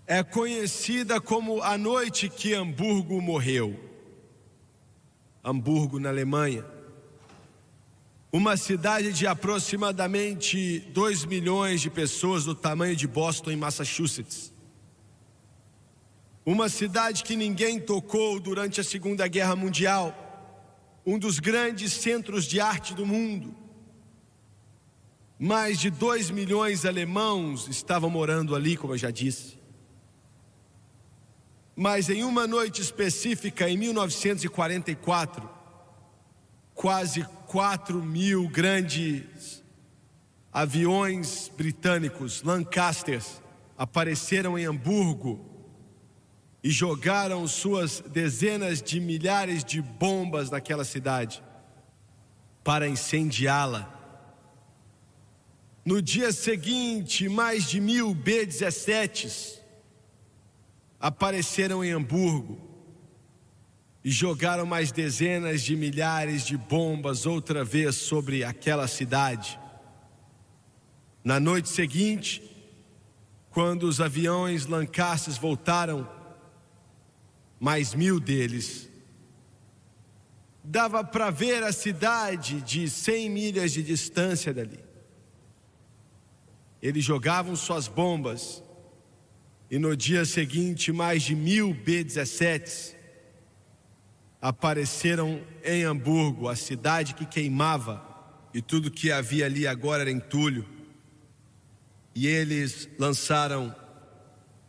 é conhecida como a noite que Hamburgo morreu. Hamburgo, na Alemanha. Uma cidade de aproximadamente 2 milhões de pessoas, do tamanho de Boston, em Massachusetts. Uma cidade que ninguém tocou durante a Segunda Guerra Mundial. Um dos grandes centros de arte do mundo. Mais de 2 milhões de alemãos estavam morando ali, como eu já disse. Mas em uma noite específica, em 1944, quase 4.000 grandes aviões britânicos, Lancasters, apareceram em Hamburgo e jogaram suas dezenas de milhares de bombas naquela cidade para incendiá-la. No dia seguinte, mais de 1.000 B-17s apareceram em Hamburgo e jogaram mais dezenas de milhares de bombas outra vez sobre aquela cidade. Na noite seguinte, quando os aviões Lancasters voltaram, mais 1.000 deles. Dava para ver a cidade de 100 milhas de distância dali. Eles jogavam suas bombas e no dia seguinte mais de 1.000 B-17s apareceram em Hamburgo, a cidade que queimava, e tudo que havia ali agora era entulho. E eles lançaram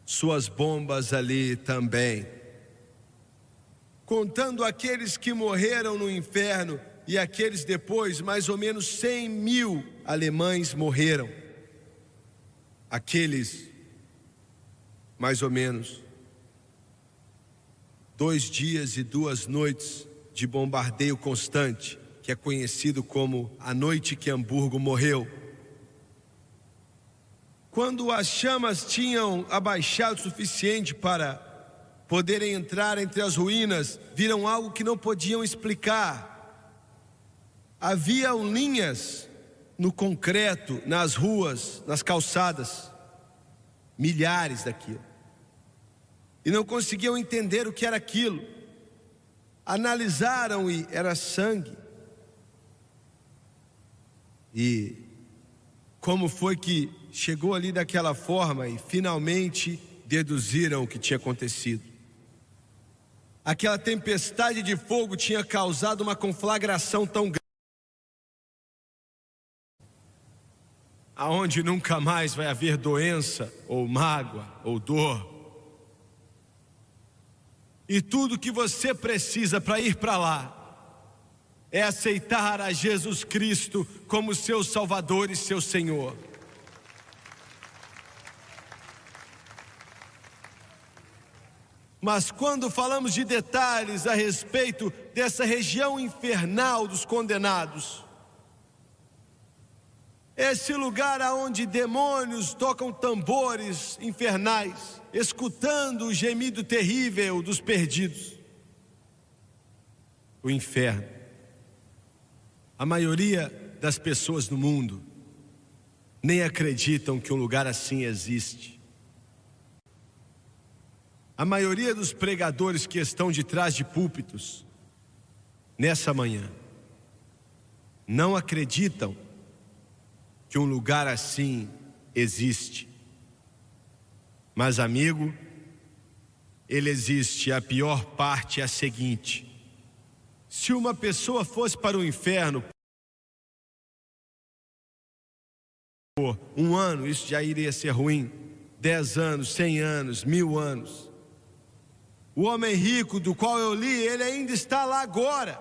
suas bombas ali também, contando aqueles que morreram no inferno e aqueles depois, mais ou menos 100.000 alemães morreram. Aqueles, mais ou menos, 2 dias e 2 noites de bombardeio constante, que é conhecido como a noite que Hamburgo morreu. Quando as chamas tinham abaixado o suficiente para poderem entrar entre as ruínas, viram algo que não podiam explicar. Haviam linhas no concreto, nas ruas, nas calçadas, milhares daquilo. E não conseguiam entender o que era aquilo. Analisaram e era sangue. E como foi que chegou ali daquela forma e finalmente deduziram o que tinha acontecido. Aquela tempestade de fogo tinha causado uma conflagração tão grande, aonde nunca mais vai haver doença, ou mágoa, ou dor. E tudo que você precisa para ir para lá é aceitar a Jesus Cristo como seu Salvador e seu Senhor. Mas quando falamos de detalhes a respeito dessa região infernal dos condenados, esse lugar aonde demônios tocam tambores infernais, escutando o gemido terrível dos perdidos, o inferno. A maioria das pessoas no mundo nem acreditam que um lugar assim existe. A maioria dos pregadores que estão de trás de púlpitos nessa manhã não acreditam que um lugar assim existe. Mas, amigo, ele existe. A pior parte é a seguinte: se uma pessoa fosse para o inferno por 1 ano, isso já iria ser ruim. 10 anos, 100 anos, 1000 anos. O homem rico do qual eu li, ele ainda está lá agora.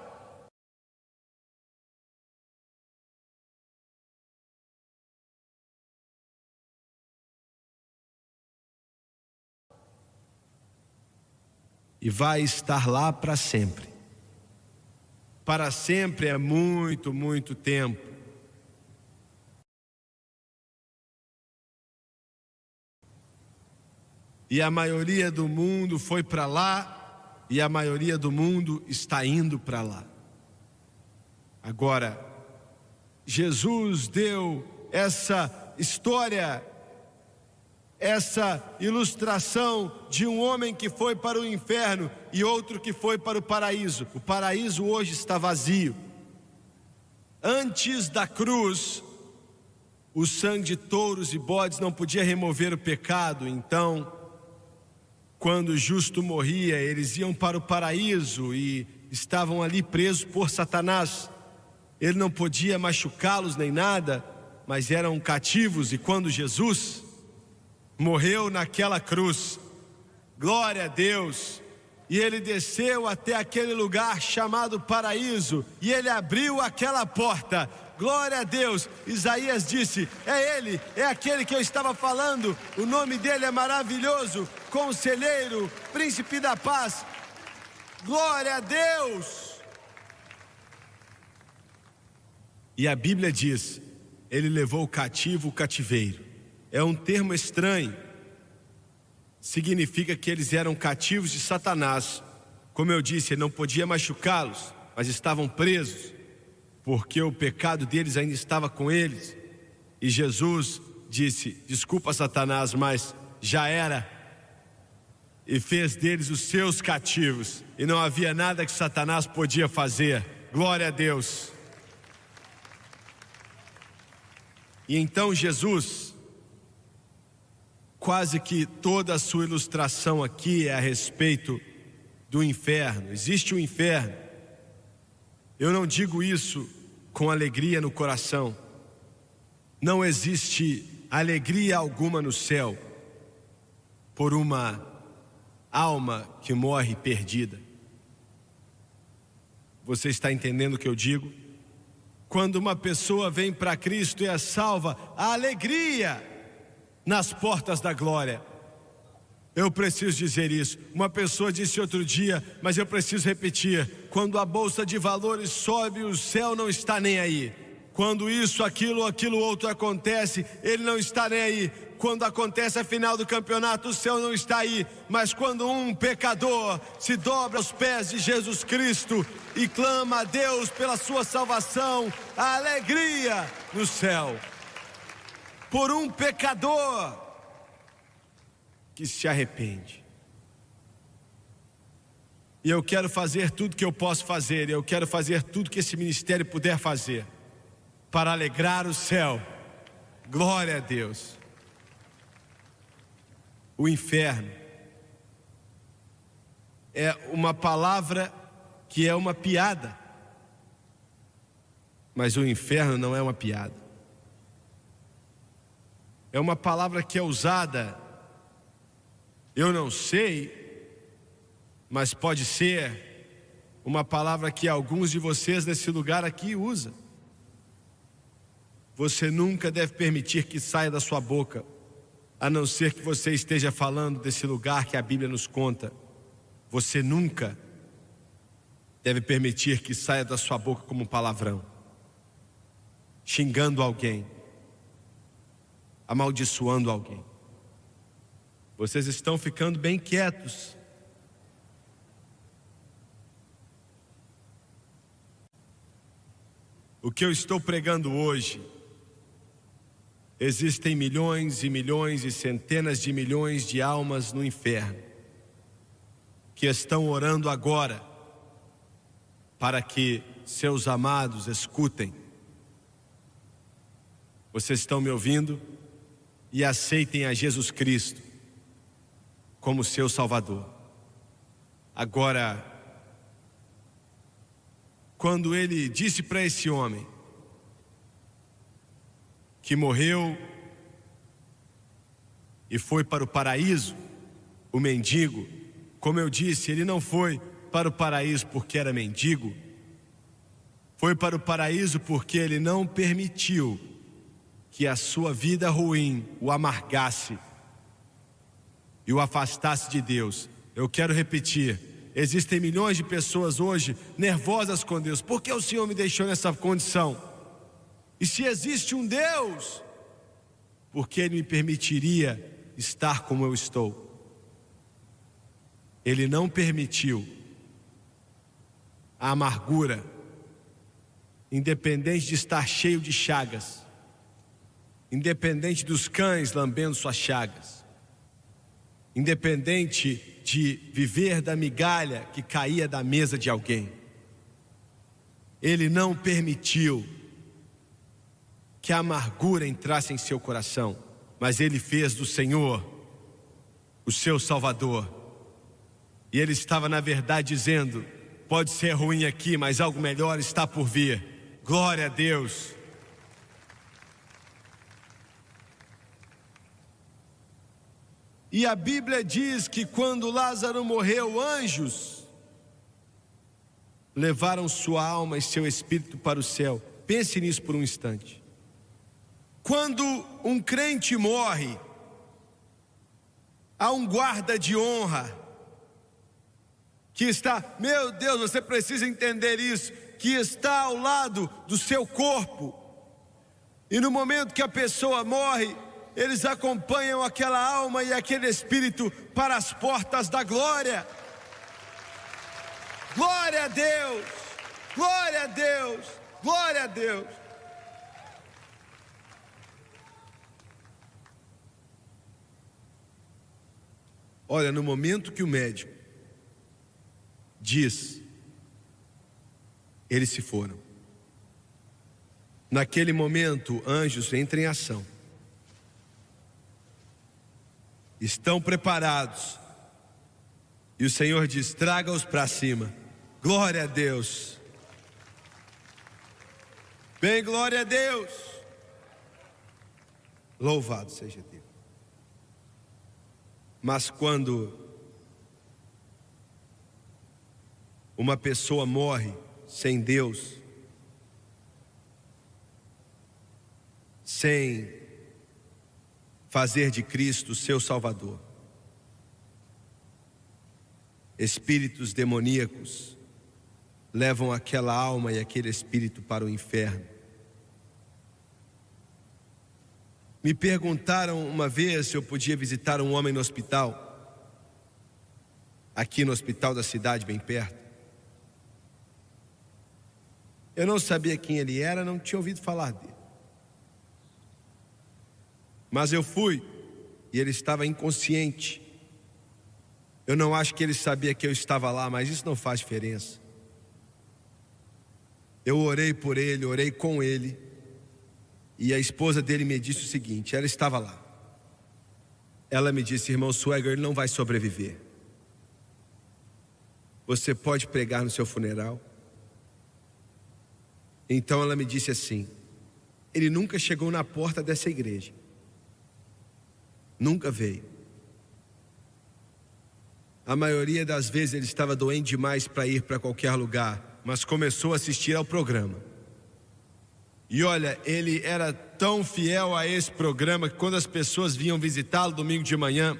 E vai estar lá para sempre. Para sempre é muito, muito tempo. E a maioria do mundo foi para lá, e a maioria do mundo está indo para lá. Agora, Jesus deu essa história essa ilustração de um homem que foi para o inferno e outro que foi para o paraíso. O paraíso hoje está vazio. Antes da cruz, o sangue de touros e bodes não podia remover o pecado. Então, quando o justo morria, eles iam para o paraíso e estavam ali presos por Satanás. Ele não podia machucá-los nem nada, mas eram cativos. E quando Jesus morreu naquela cruz, glória a Deus, e ele desceu até aquele lugar chamado paraíso, e ele abriu aquela porta, glória a Deus. Isaías disse: é ele, é aquele que eu estava falando, o nome dele é maravilhoso, conselheiro, príncipe da paz, glória a Deus. E a Bíblia diz: ele levou o cativo o cativeiro. É um termo estranho, significa que eles eram cativos de Satanás. Como eu disse, ele não podia machucá-los, mas estavam presos, porque o pecado deles ainda estava com eles. E Jesus disse: desculpa, Satanás, mas já era, e fez deles os seus cativos, e não havia nada que Satanás podia fazer. Glória a Deus. E então Jesus, quase que toda a sua ilustração aqui é a respeito do inferno. Existe um inferno. Eu não digo isso com alegria no coração. Não existe alegria alguma no céu por uma alma que morre perdida. Você está entendendo o que eu digo? Quando uma pessoa vem para Cristo e é salva, a alegria nas portas da glória. Eu preciso dizer isso. Uma pessoa disse outro dia, mas eu preciso repetir: quando a bolsa de valores sobe, o céu não está nem aí. Quando isso, aquilo outro acontece, ele não está nem aí. Quando acontece a final do campeonato, o céu não está aí. Mas quando um pecador se dobra aos pés de Jesus Cristo e clama a Deus pela sua salvação, a alegria no céu. Por um pecador que se arrepende. E eu quero fazer tudo que eu posso fazer, eu quero fazer tudo que esse ministério puder fazer para alegrar o céu. Glória a Deus. O inferno é uma palavra que é uma piada, mas o inferno não é uma piada. É uma palavra que é usada, eu não sei, mas pode ser uma palavra que alguns de vocês nesse lugar aqui usam. Você nunca deve permitir que saia da sua boca, a não ser que você esteja falando desse lugar que a Bíblia nos conta. Você nunca deve permitir que saia da sua boca como um palavrão, xingando alguém, amaldiçoando alguém. Vocês estão ficando bem quietos. O que eu estou pregando hoje, existem milhões e milhões e centenas de milhões de almas no inferno que estão orando agora para que seus amados escutem. Vocês estão me ouvindo? E aceitem a Jesus Cristo como seu Salvador. Agora, quando ele disse para esse homem que morreu e foi para o paraíso, o mendigo, como eu disse, ele não foi para o paraíso porque era mendigo, foi para o paraíso porque ele não permitiu que a sua vida ruim o amargasse e o afastasse de Deus. Eu quero repetir: existem milhões de pessoas hoje nervosas com Deus. Por que o Senhor me deixou nessa condição? E se existe um Deus, por que Ele me permitiria estar como eu estou? Ele não permitiu a amargura, independente de estar cheio de chagas, independente dos cães lambendo suas chagas. independente de viver da migalha que caía da mesa de alguém. Ele não permitiu que a amargura entrasse em seu coração, mas ele fez do Senhor o seu Salvador. E ele estava na verdade dizendo: pode ser ruim aqui, mas algo melhor está por vir. Glória a Deus. E a Bíblia diz que quando Lázaro morreu, anjos levaram sua alma e seu espírito para o céu. Pense nisso por um instante. Quando um crente morre, há um guarda de honra que está, meu Deus, você precisa entender isso, que está ao lado do seu corpo. E no momento que a pessoa morre, eles acompanham aquela alma e aquele espírito para as portas da glória. Glória a Deus, glória a Deus, glória a Deus. Olha, no momento que o médico diz, eles se foram. Naquele momento, anjos entram em ação. Estão preparados. E o Senhor diz: traga-os para cima. Glória a Deus. Bem, glória a Deus. Louvado seja Deus. Mas quando uma pessoa morre sem Deus, sem fazer de Cristo seu Salvador, espíritos demoníacos levam aquela alma e aquele espírito para o inferno. Me perguntaram uma vez se eu podia visitar um homem no hospital, aqui no hospital da cidade, bem perto. Eu não sabia quem ele era, não tinha ouvido falar dele. Mas eu fui e ele estava inconsciente. Eu não acho que ele sabia que eu estava lá, mas isso não faz diferença. Eu orei por ele, orei com ele, e a esposa dele me disse o seguinte, ela estava lá. Ela me disse: irmão Swagger, ele não vai sobreviver. Você pode pregar no seu funeral? Então ela me disse assim: ele nunca chegou na porta dessa igreja. Nunca veio. A maioria das vezes ele estava doente demais para ir para qualquer lugar, mas começou a assistir ao programa. E olha, ele era tão fiel a esse programa que quando as pessoas vinham visitá-lo domingo de manhã,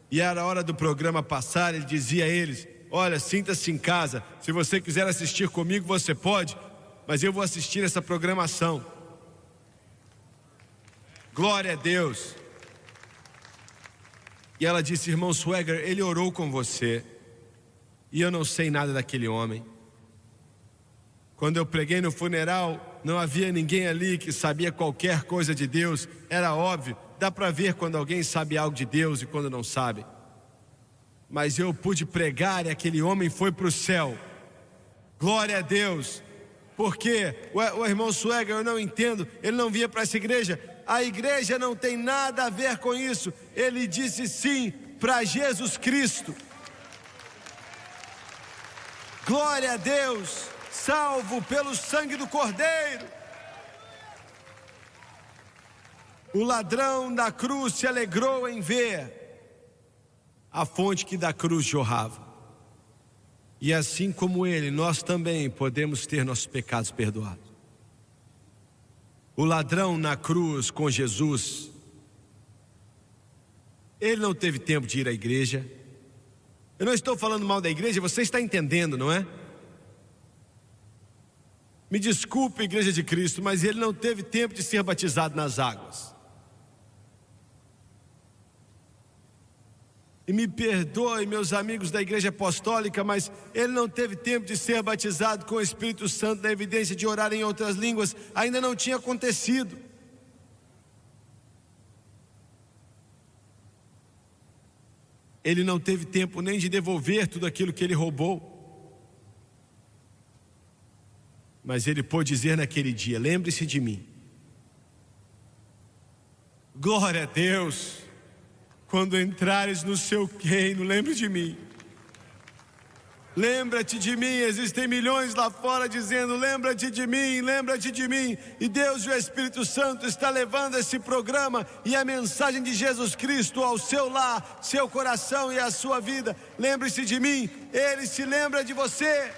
e era a hora do programa passar, ele dizia a eles: olha, sinta-se em casa, se você quiser assistir comigo você pode, mas eu vou assistir essa programação. Glória a Deus. E ela disse: irmão Swagger, ele orou com você, e eu não sei nada daquele homem. Quando eu preguei no funeral, não havia ninguém ali que sabia qualquer coisa de Deus. Era óbvio, dá para ver quando alguém sabe algo de Deus e quando não sabe. Mas eu pude pregar e aquele homem foi para o céu. Glória a Deus. Porque o irmão Swagger, eu não entendo, ele não vinha para essa igreja. A igreja não tem nada a ver com isso. Ele disse sim para Jesus Cristo. Glória a Deus, salvo pelo sangue do Cordeiro. O ladrão da cruz se alegrou em ver a fonte que da cruz jorrava. E assim como ele, nós também podemos ter nossos pecados perdoados. O ladrão na cruz com Jesus, ele não teve tempo de ir à igreja. Eu não estou falando mal da igreja, você está entendendo, não é? Me desculpe, Igreja de Cristo, mas ele não teve tempo de ser batizado nas águas. E me perdoe, meus amigos da Igreja Apostólica, mas ele não teve tempo de ser batizado com o Espírito Santo, da evidência de orar em outras línguas, ainda não tinha acontecido. ele não teve tempo nem de devolver tudo aquilo que ele roubou. Mas ele pôde dizer naquele dia: lembre-se de mim. Glória a Deus. Quando entrares no seu reino, lembre de mim. Lembra-te de mim. Existem milhões lá fora dizendo: lembra-te de mim, lembra-te de mim. E Deus e o Espírito Santo está levando esse programa e a mensagem de Jesus Cristo ao seu lar, seu coração e à sua vida. Lembre-se de mim, Ele se lembra de você.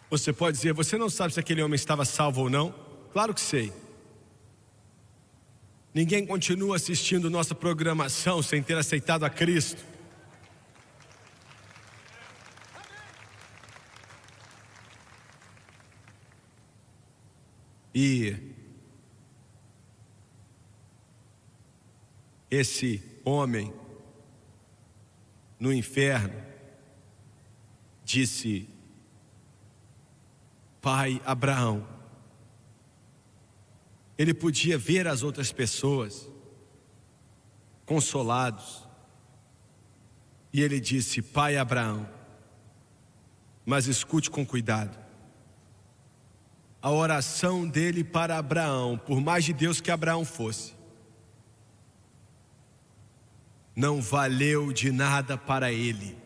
Você pode dizer: você não sabe se aquele homem estava salvo ou não? Claro que sei. Ninguém continua assistindo nossa programação sem ter aceitado a Cristo. E esse homem no inferno disse: Pai Abraão. Ele podia ver as outras pessoas consolados. E ele disse: Pai Abraão. Mas escute com cuidado. A oração dele para Abraão, por mais de Deus que Abraão fosse, não valeu de nada para ele.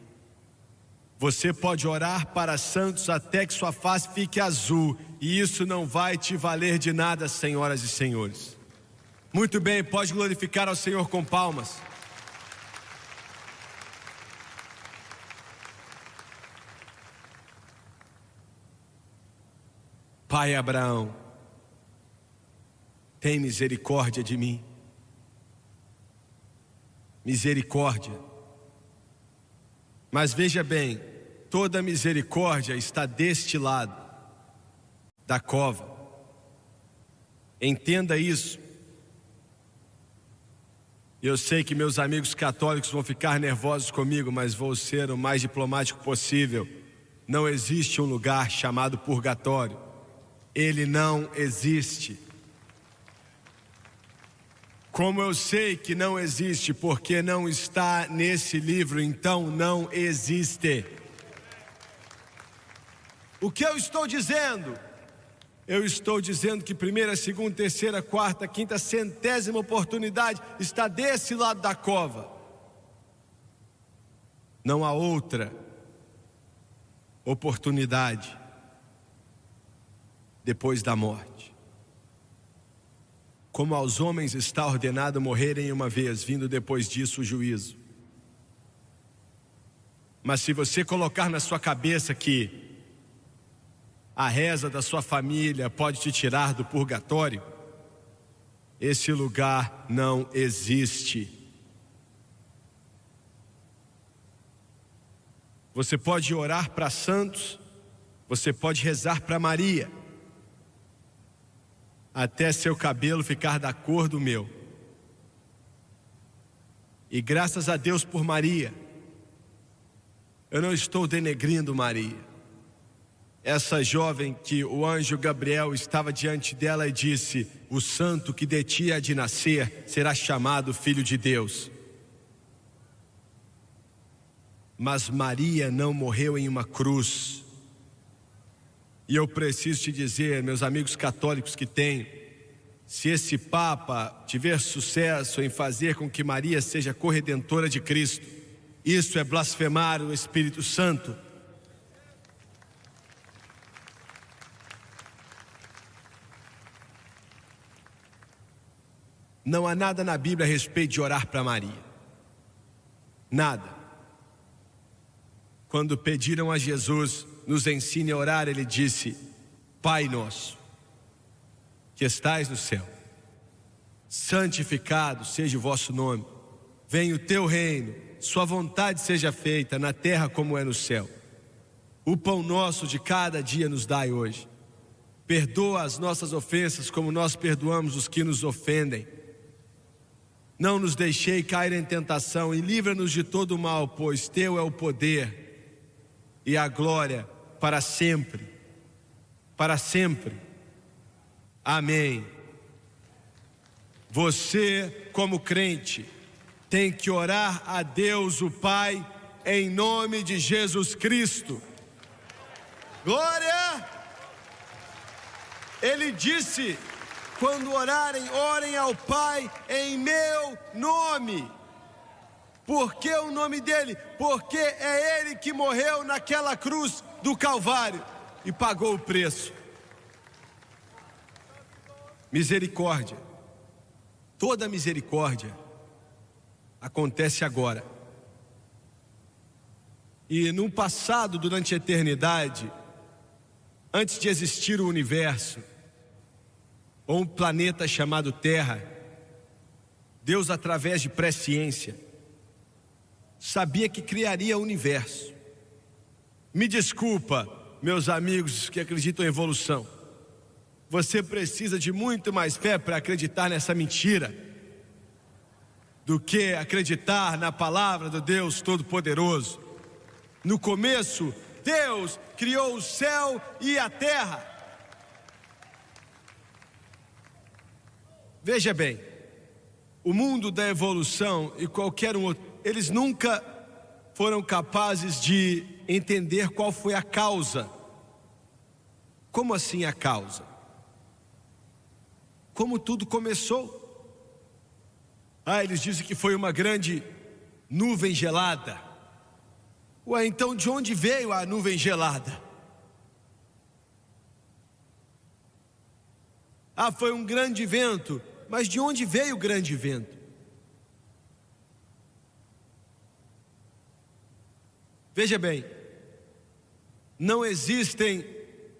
Você pode orar para santos até que sua face fique azul, e isso não vai te valer de nada, senhoras e senhores. Muito bem, pode glorificar ao Senhor com palmas. Pai Abraão, tem misericórdia de mim. Misericórdia. Mas veja bem, toda misericórdia está deste lado da cova. Entenda isso. Eu sei que meus amigos católicos vão ficar nervosos comigo, mas vou ser o mais diplomático possível. Não existe um lugar chamado purgatório. Ele não existe. Como eu sei que não existe porque não está nesse livro, então não existe. O que eu estou dizendo? Eu estou dizendo que primeira, segunda, terceira, quarta, quinta, centésima oportunidade está desse lado da cova. Não há outra oportunidade depois da morte. Como aos homens está ordenado morrerem uma vez, vindo depois disso o juízo. Mas se você colocar na sua cabeça que a reza da sua família pode te tirar do purgatório, esse lugar não existe. Você pode orar para santos, você pode rezar para Maria, até seu cabelo ficar da cor do meu. E graças a Deus por Maria. Eu não estou denegrindo Maria. Essa jovem que o anjo Gabriel estava diante dela e disse: o santo que de ti há de nascer será chamado Filho de Deus. Mas Maria não morreu em uma cruz. E eu preciso te dizer, meus amigos católicos que têm, se esse Papa tiver sucesso em fazer com que Maria seja corredentora de Cristo, isso é blasfemar o Espírito Santo. Não há nada na Bíblia a respeito de orar para Maria. Nada. Quando pediram a Jesus: nos ensine a orar, ele disse: Pai nosso, que estais no céu, santificado seja o vosso nome. Venha o teu reino, sua vontade seja feita na terra como é no céu. O pão nosso de cada dia nos dai hoje. Perdoa as nossas ofensas como nós perdoamos os que nos ofendem. Não nos deixei cair em tentação e livra-nos de todo o mal, pois teu é o poder e a glória para sempre. Para sempre. Amém. Você, como crente, tem que orar a Deus o Pai em nome de Jesus Cristo. Glória! Ele disse: quando orarem, orem ao Pai em meu nome. Por que o nome dele? Porque é ele que morreu naquela cruz do Calvário e pagou o preço. Misericórdia. Toda misericórdia acontece agora. E no passado, durante a eternidade, antes de existir o universo, ou um planeta chamado Terra, Deus, através de presciência, sabia que criaria o universo. Me desculpa, meus amigos que acreditam em evolução, você precisa de muito mais fé para acreditar nessa mentira do que acreditar na palavra do Deus Todo-Poderoso. No começo, Deus criou o céu e a terra. Veja bem, o mundo da evolução e qualquer um outro, eles nunca foram capazes de entender qual foi a causa. Como assim a causa? Como tudo começou? Eles dizem que foi uma grande nuvem gelada. Ué, então de onde veio a nuvem gelada? Foi um grande vento. Mas de onde veio o grande vento? Veja bem, não existem,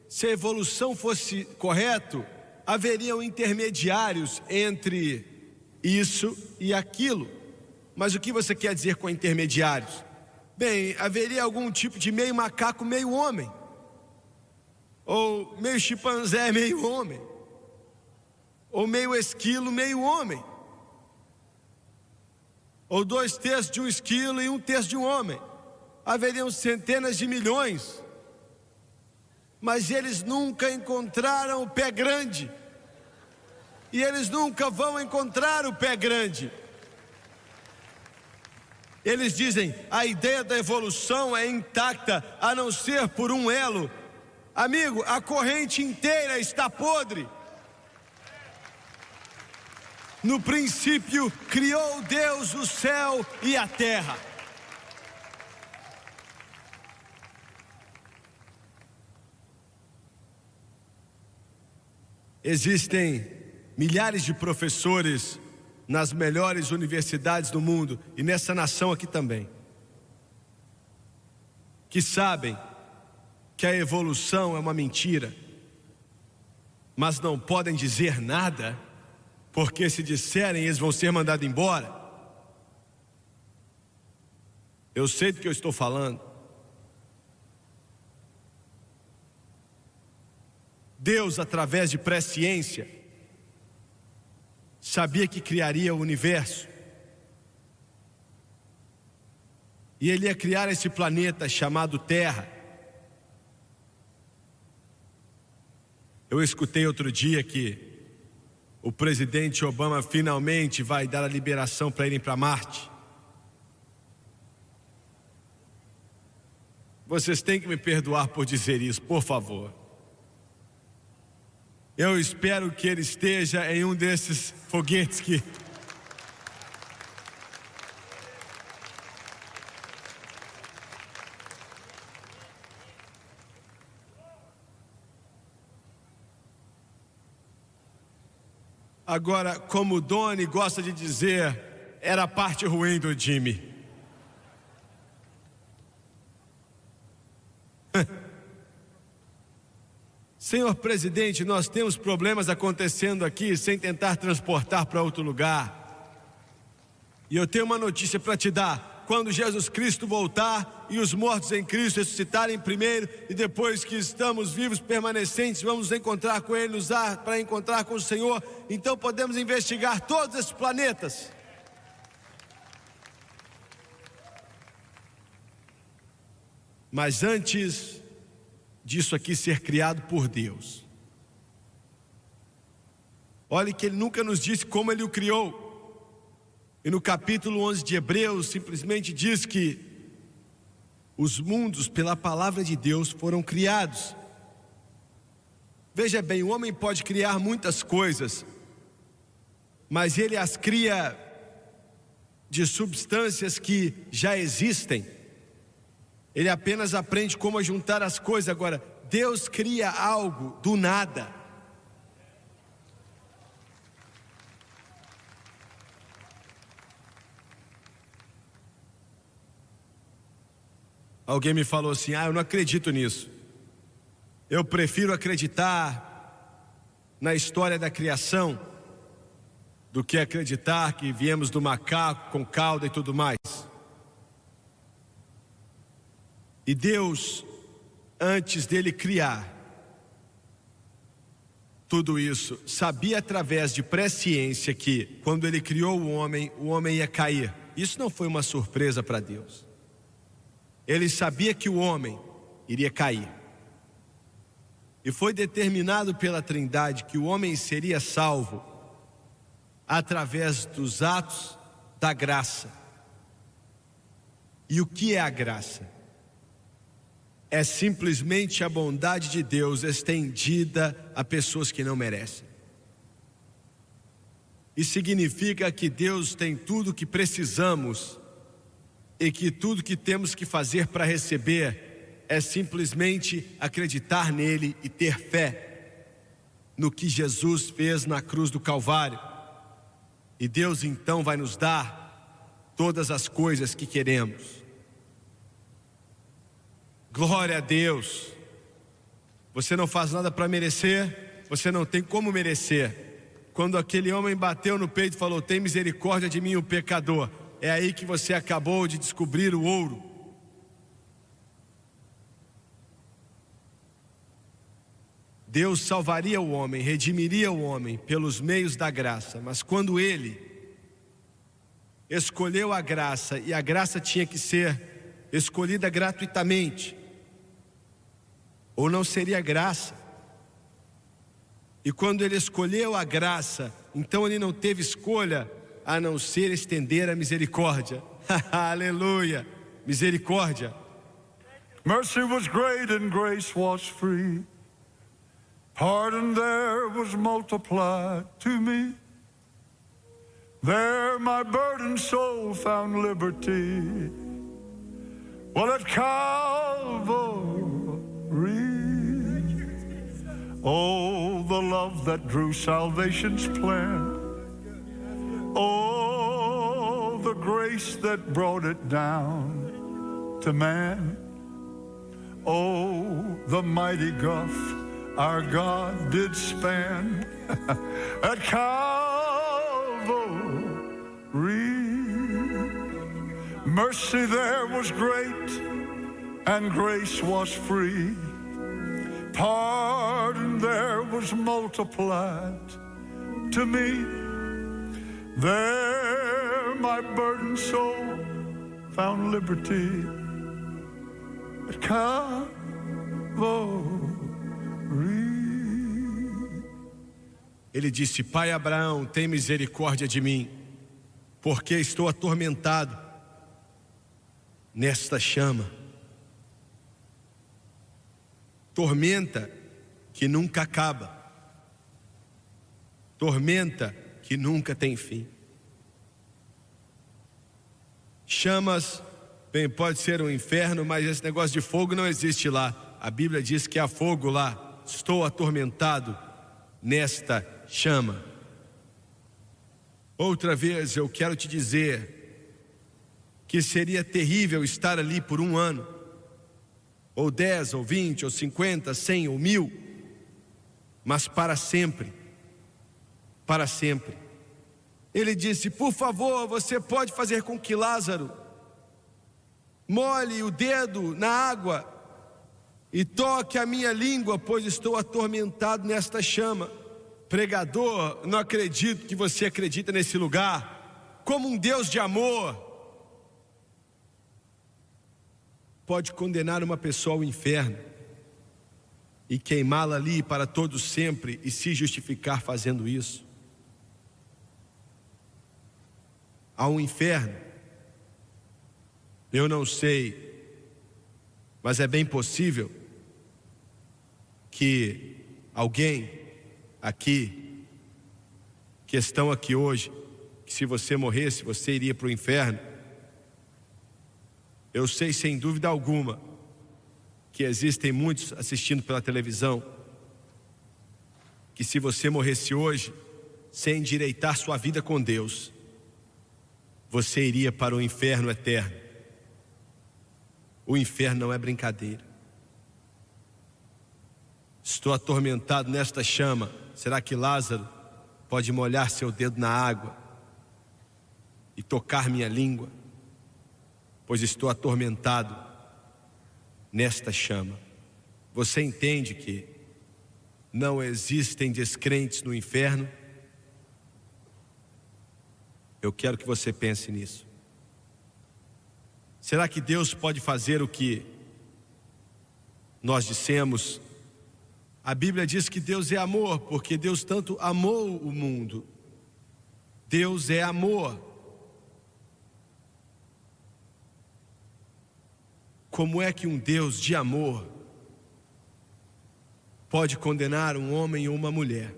se a evolução fosse correto, haveriam intermediários entre isso e aquilo. Mas o que você quer dizer com intermediários? Bem, haveria algum tipo de meio macaco, meio homem, ou meio chimpanzé, meio homem, ou meio esquilo, meio homem, ou 2/3 de um esquilo e 1/3 de um homem. Haveriam centenas de milhões, mas eles nunca encontraram o pé grande, e eles nunca vão encontrar o pé grande. Eles dizem: a ideia da evolução é intacta, a não ser por um elo. Amigo, a corrente inteira está podre. No princípio, criou Deus o céu e a terra. Existem milhares de professores nas melhores universidades do mundo e nessa nação aqui também, que sabem que a evolução é uma mentira, mas não podem dizer nada, porque se disserem eles vão ser mandados embora. Eu sei do que eu estou falando. Deus, através de presciência, sabia que criaria o universo. E Ele ia criar esse planeta chamado Terra. Eu escutei outro dia que o presidente Obama finalmente vai dar a liberação para irem para Marte. Vocês têm que me perdoar por dizer isso, por favor. Eu espero que ele esteja em um desses foguetes que... Agora, como o Doni gosta de dizer, era a parte ruim do Jimmy. Senhor presidente, nós temos problemas acontecendo aqui sem tentar transportar para outro lugar. E eu tenho uma notícia para te dar. Quando Jesus Cristo voltar e os mortos em Cristo ressuscitarem primeiro, e depois que estamos vivos, permanecentes, vamos nos encontrar com Ele, nos dar para encontrar com o Senhor, então podemos investigar todos esses planetas. Mas antes disso aqui ser criado por Deus, Olhe que ele nunca nos disse como ele o criou. E no capítulo 11 de Hebreus simplesmente diz que os mundos pela palavra de Deus foram criados. Veja bem, o homem pode criar muitas coisas, mas ele as cria de substâncias que já existem. Ele apenas aprende como juntar as coisas. Agora, Deus cria algo do nada. Alguém me falou assim: eu não acredito nisso. Eu prefiro acreditar na história da criação do que acreditar que viemos do macaco com cauda e tudo mais. E Deus, antes dele criar tudo isso, sabia através de presciência que quando ele criou o homem ia cair. Isso não foi uma surpresa para Deus. Ele sabia que o homem iria cair. E foi determinado pela Trindade que o homem seria salvo através dos atos da graça. E o que é a graça? É simplesmente a bondade de Deus estendida a pessoas que não merecem. Isso significa que Deus tem tudo o que precisamos e que tudo que temos que fazer para receber é simplesmente acreditar nele e ter fé no que Jesus fez na cruz do Calvário. E Deus então vai nos dar todas as coisas que queremos. Glória a Deus. Você não faz nada para merecer, você não tem como merecer. Quando aquele homem bateu no peito e falou: tem misericórdia de mim, o pecador, é aí que você acabou de descobrir o ouro. Deus salvaria o homem, redimiria o homem pelos meios da graça, mas quando ele escolheu a graça, e a graça tinha que ser escolhida gratuitamente, ou não seria graça. E quando ele escolheu a graça, então ele não teve escolha a não ser estender a misericórdia. Aleluia, misericórdia. Mercy was great and grace was free. Pardon there was multiplied to me. There my burdened soul found liberty. Well, at Calvary, oh, the love that drew salvation's plan. Oh, the grace that brought it down to man. Oh, the mighty gulf our God did span at Calvary. Mercy there was great and grace was free. Pardon there was multiplied to me. There my burdened soul found liberty at Calvary. Ele disse: Pai Abraão, tem misericórdia de mim, porque estou atormentado nesta chama. Tormenta que nunca acaba. Tormenta que nunca tem fim. Chamas, bem, pode ser um inferno, mas esse negócio de fogo não existe lá. A Bíblia diz que há fogo lá. Estou atormentado nesta chama. Outra vez eu quero te dizer que seria terrível estar ali por um ano, ou 10, ou 20, ou 50, 100, ou 1000, mas para sempre. Para sempre. Ele disse: por favor, você pode fazer com que Lázaro molhe o dedo na água e toque a minha língua, pois estou atormentado nesta chama. Pregador, não acredito que você acredita nesse lugar. Como um Deus de amor pode condenar uma pessoa ao inferno e queimá-la ali para todo sempre e se justificar fazendo isso? há um inferno. Eu não sei, mas é bem possível que alguém aqui, que estão aqui hoje, que se você morresse, você iria para o inferno. Eu sei sem dúvida alguma que existem muitos assistindo pela televisão, que se você morresse hoje, sem endireitar sua vida com Deus, você iria para o inferno eterno. O inferno não é brincadeira. Estou atormentado nesta chama. Será que Lázaro pode molhar seu dedo na água e tocar minha língua? Pois estou atormentado nesta chama. Você entende que não existem descrentes no inferno? Eu quero que você pense nisso. Será que Deus pode fazer o que nós dissemos? A Bíblia diz que Deus é amor, porque Deus tanto amou o mundo. Deus é amor. Como é que um Deus de amor pode condenar um homem ou uma mulher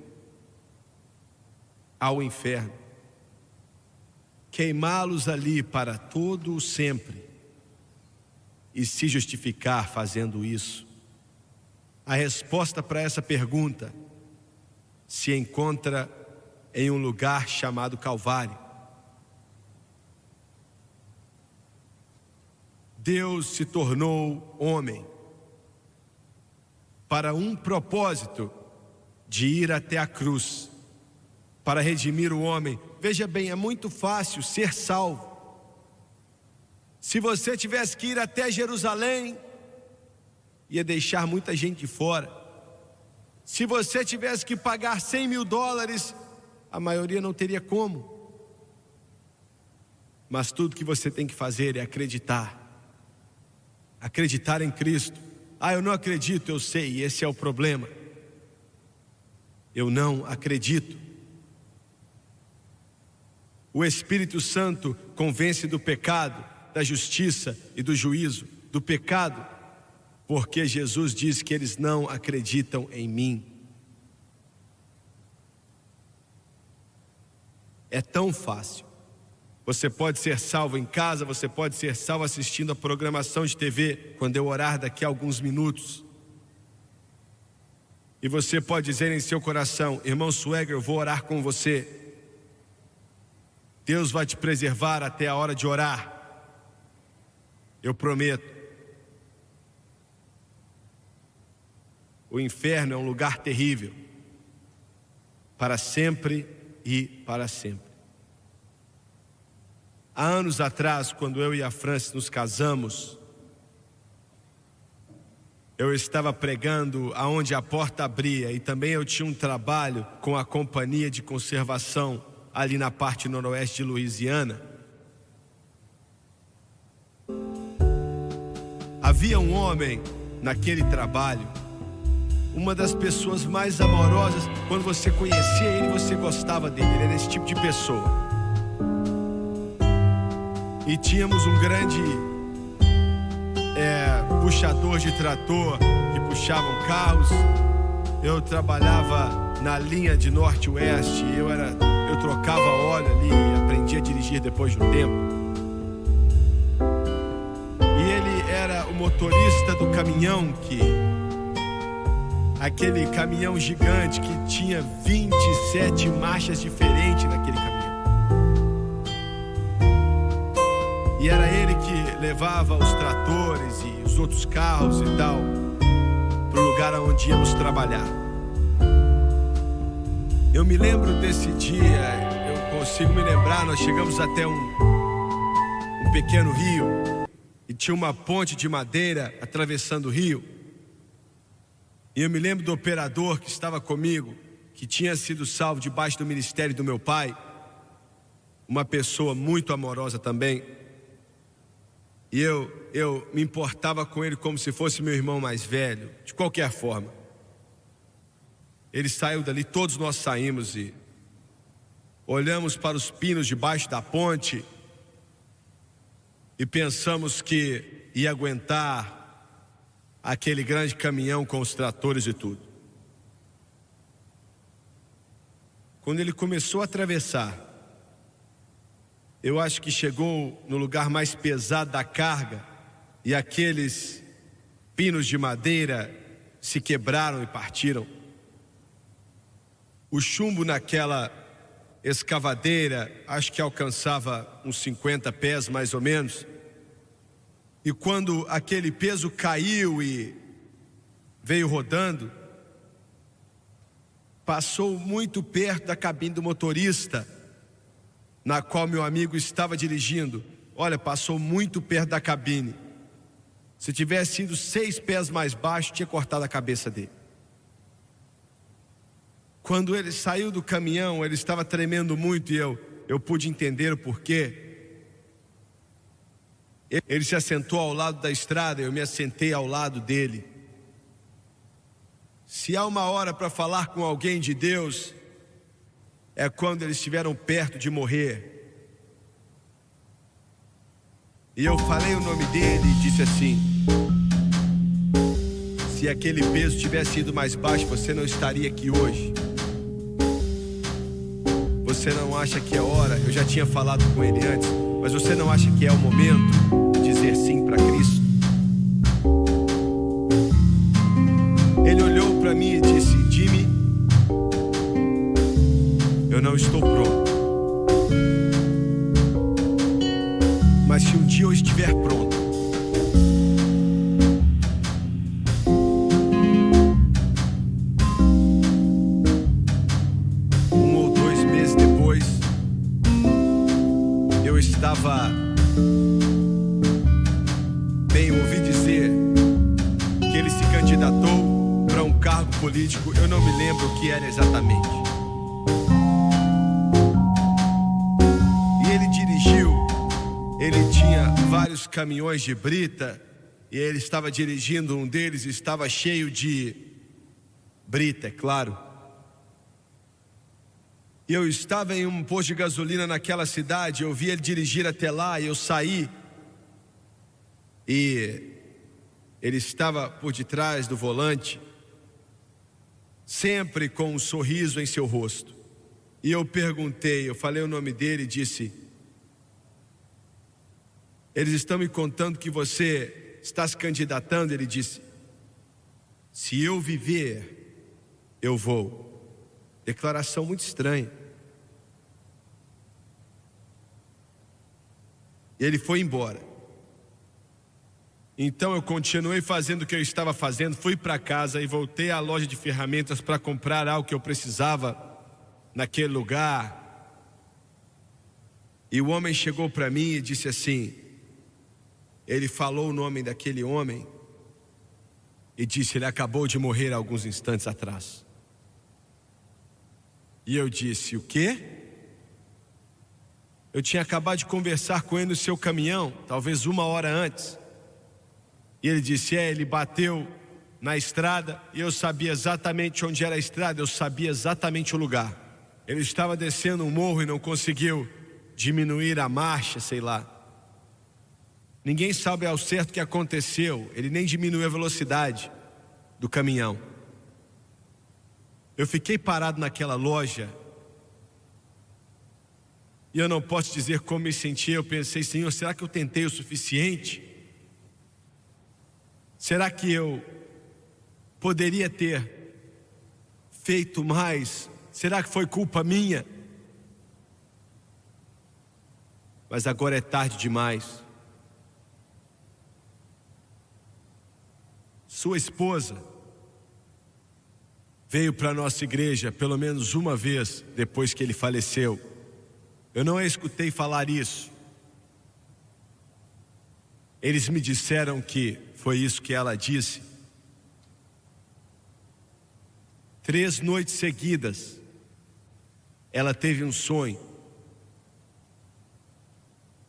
ao inferno? Queimá-los ali para todo o sempre e se justificar fazendo isso? A resposta para essa pergunta se encontra em um lugar chamado Calvário. Deus se tornou homem para um propósito de ir até a cruz, para redimir o homem. Veja bem, é muito fácil ser salvo. Se você tivesse que ir até Jerusalém, ia deixar muita gente de fora. Se você tivesse que pagar $100.000, a maioria não teria como. Mas tudo que você tem que fazer é acreditar. Acreditar em Cristo. Eu não acredito, eu sei, esse é o problema. Eu não acredito. O Espírito Santo convence do pecado, da justiça e do juízo. Do pecado, porque Jesus diz que eles não acreditam em mim. É tão fácil. Você pode ser salvo em casa, você pode ser salvo assistindo a programação de TV, quando eu orar daqui a alguns minutos. E você pode dizer em seu coração: irmão Swagger, eu vou orar com você. Deus vai te preservar até a hora de orar. Eu prometo. O inferno é um lugar terrível, para sempre e para sempre. Há anos atrás, quando eu e a Francis nos casamos, eu estava pregando aonde a porta abria, e também eu tinha um trabalho com a companhia de conservação ali na parte noroeste de Louisiana. Havia um homem naquele trabalho, uma das pessoas mais amorosas. Quando você conhecia ele, você gostava dele. Ele era esse tipo de pessoa. E tínhamos um grande puxador de trator que puxavam carros. Eu trabalhava na linha de norte-oeste. Eu trocava óleo ali e aprendi a dirigir depois de um tempo. E ele era o motorista do caminhão aquele caminhão gigante que tinha 27 marchas diferentes naquele caminhão. E era ele que levava os tratores e os outros carros e tal para o lugar onde íamos trabalhar. Eu me lembro desse dia, eu consigo me lembrar, nós chegamos até um pequeno rio e tinha uma ponte de madeira atravessando o rio. E eu me lembro do operador que estava comigo, que tinha sido salvo debaixo do ministério do meu pai, uma pessoa muito amorosa também. E eu me importava com ele como se fosse meu irmão mais velho, de qualquer forma. Ele saiu dali, todos nós saímos, e olhamos para os pinos debaixo da ponte e pensamos que ia aguentar aquele grande caminhão com os tratores e tudo. Quando ele começou a atravessar, eu acho que chegou no lugar mais pesado da carga e aqueles pinos de madeira se quebraram e partiram. O chumbo naquela escavadeira, acho que alcançava uns 50 pés mais ou menos. E quando aquele peso caiu e veio rodando, passou muito perto da cabine do motorista, na qual meu amigo estava dirigindo. Olha, passou muito perto da cabine. Se tivesse sido 6 pés mais baixo, tinha cortado a cabeça dele. Quando ele saiu do caminhão, ele estava tremendo muito e eu pude entender o porquê. Ele se assentou ao lado da estrada, eu me assentei ao lado dele. Se há uma hora para falar com alguém de Deus, é quando eles estiveram perto de morrer. E eu falei o nome dele e disse assim: se aquele peso tivesse ido mais baixo, você não estaria aqui hoje. Você não acha que é hora? Eu já tinha falado com ele antes, mas você não acha que é o momento de dizer sim para Cristo? Ele olhou para mim e disse: Jimmy, eu não estou pronto, mas se um dia eu estiver pronto, ouvi dizer que ele se candidatou para um cargo político, eu não me lembro o que era exatamente. E ele dirigiu, ele tinha vários caminhões de brita, e ele estava dirigindo um deles, estava cheio de brita, é claro. E eu estava em um posto de gasolina naquela cidade, eu vi ele dirigir até lá, e eu saí. E ele estava por detrás do volante, sempre com um sorriso em seu rosto. E eu perguntei, eu falei o nome dele e disse: eles estão me contando que você está se candidatando. Ele disse: se eu viver, eu vou. Declaração muito estranha. E ele foi embora. Então eu continuei fazendo o que eu estava fazendo, fui para casa e voltei à loja de ferramentas para comprar algo que eu precisava naquele lugar. E o homem chegou para mim e disse assim, ele falou o nome daquele homem e disse: ele acabou de morrer há alguns instantes atrás. E eu disse: o quê? Eu tinha acabado de conversar com ele no seu caminhão, talvez 1 hora antes. E ele disse: ele bateu na estrada e eu sabia exatamente onde era a estrada, eu sabia exatamente o lugar. Ele estava descendo um morro e não conseguiu diminuir a marcha, sei lá. Ninguém sabe ao certo o que aconteceu, ele nem diminuiu a velocidade do caminhão. Eu fiquei parado naquela loja e eu não posso dizer como me senti. Eu pensei: Senhor, será que eu tentei o suficiente? Será que eu poderia ter feito mais? Será que foi culpa minha? Mas agora é tarde demais. Sua esposa veio para a nossa igreja pelo menos uma vez depois que ele faleceu. Eu não a escutei falar isso. Eles me disseram que foi isso que ela disse. 3 noites seguidas, ela teve um sonho.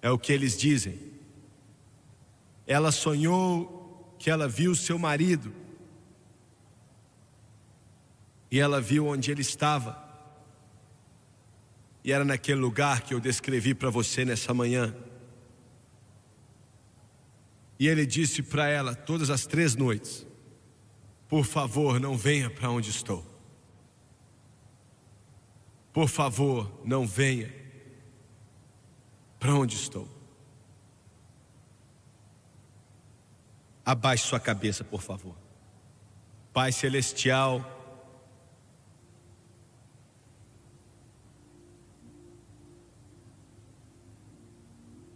É o que eles dizem. Ela sonhou que ela viu seu marido. E ela viu onde ele estava. E era naquele lugar que eu descrevi para você nessa manhã. E ele disse para ela todas as 3 noites: por favor, não venha para onde estou. Por favor, não venha para onde estou. Abaixe sua cabeça, por favor. Pai Celestial,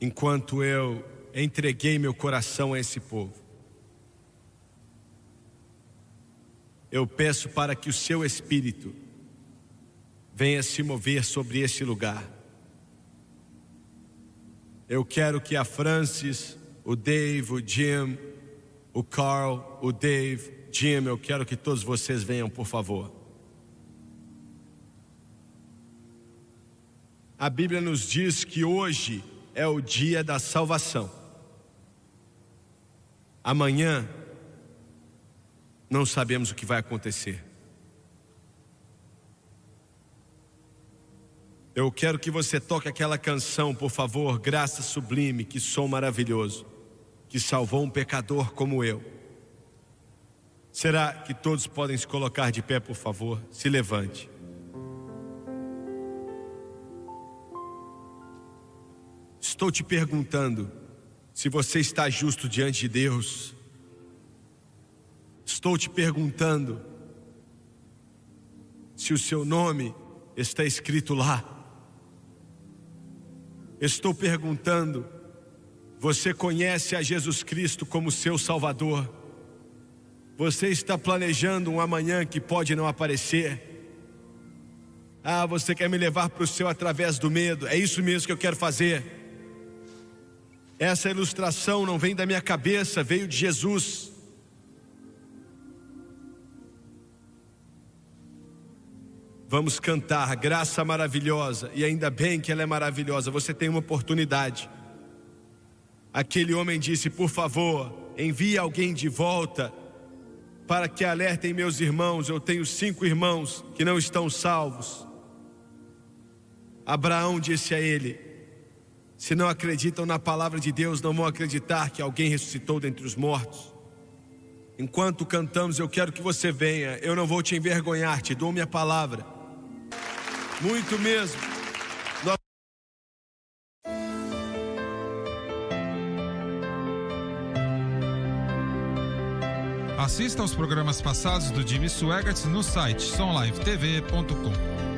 enquanto eu entreguei meu coração a esse povo, eu peço para que o seu Espírito venha se mover sobre esse lugar. Eu quero que a Francis, o Dave, o Jim, o Carl, o Dave, Jim, eu quero que todos vocês venham, por favor. A Bíblia nos diz que hoje é o dia da salvação. Amanhã, não sabemos o que vai acontecer. Eu quero que você toque aquela canção, por favor, Graça Sublime, que som maravilhoso, que salvou um pecador como eu. Será que todos podem se colocar de pé, por favor? Se levante. Estou te perguntando se você está justo diante de Deus. Estou te perguntando se o seu nome está escrito lá. Estou perguntando, você conhece a Jesus Cristo como seu Salvador? Você está planejando um amanhã que pode não aparecer? Ah, você quer me levar para o céu através do medo? É isso mesmo que eu quero fazer. Essa ilustração não vem da minha cabeça, veio de Jesus. Vamos cantar Graça Maravilhosa, e ainda bem que ela é maravilhosa. Você tem uma oportunidade. Aquele homem disse: por favor, envie alguém de volta para que alertem meus irmãos. Eu tenho 5 irmãos que não estão salvos. Abraão disse a ele: se não acreditam na palavra de Deus, não vão acreditar que alguém ressuscitou dentre os mortos. Enquanto cantamos, eu quero que você venha. Eu não vou te envergonhar, te dou minha palavra. Muito mesmo. Assista aos programas passados do Jimmy Swaggart no site sonlivetv.com.